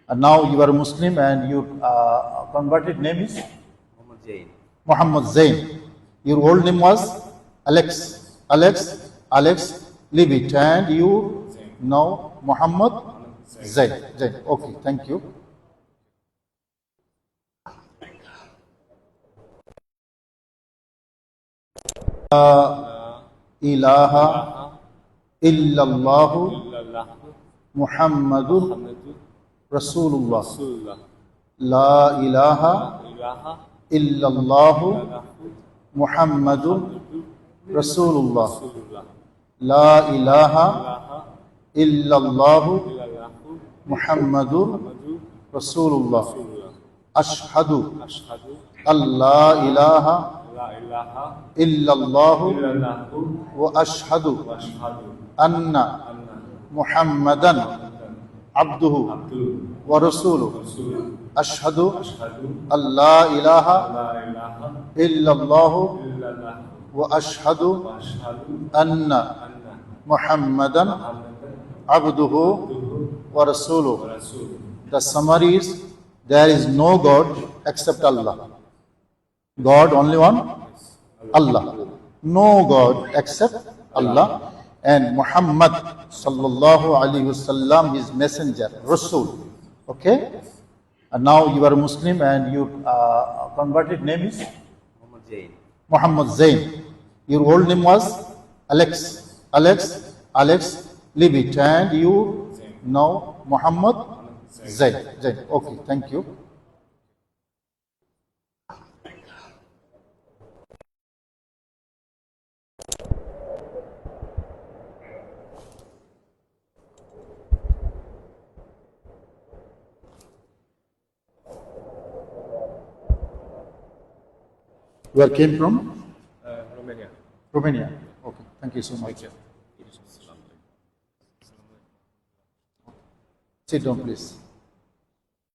And now you are a Muslim and your converted name is? Muhammad Zain. Muhammad Zain. Your old name was Alex. Alex, leave it. And you now Muhammad Zain. Okay, thank you. Ilaha illallah Muhammadur Rasulullah. La ilaha illallah Muhammadur Rasulullah. La ilaha illallah Muhammadur Rasulullah. Ashhadu Allah ilaha illallah wa ashhadu anna Muhammadan abduhu wa rasuluhu. Ashhadu Allah ilaha illallah wa ashhadu anna Muhammadan abduhu wa rasuluhu. The summary is, there is no God except Allah. God only one? Allah. No God except Allah. And Muhammad sallallahu alaihi wasallam, his messenger, Rasul. Okay? And now you are a Muslim and your converted name is? Muhammad Zain. Muhammad Zain. Your old name was Alex. Leave it. And you now Muhammad Zain. Okay, thank you. Where came from? Romania. Romania. Okay, thank you so much. Sit down, please.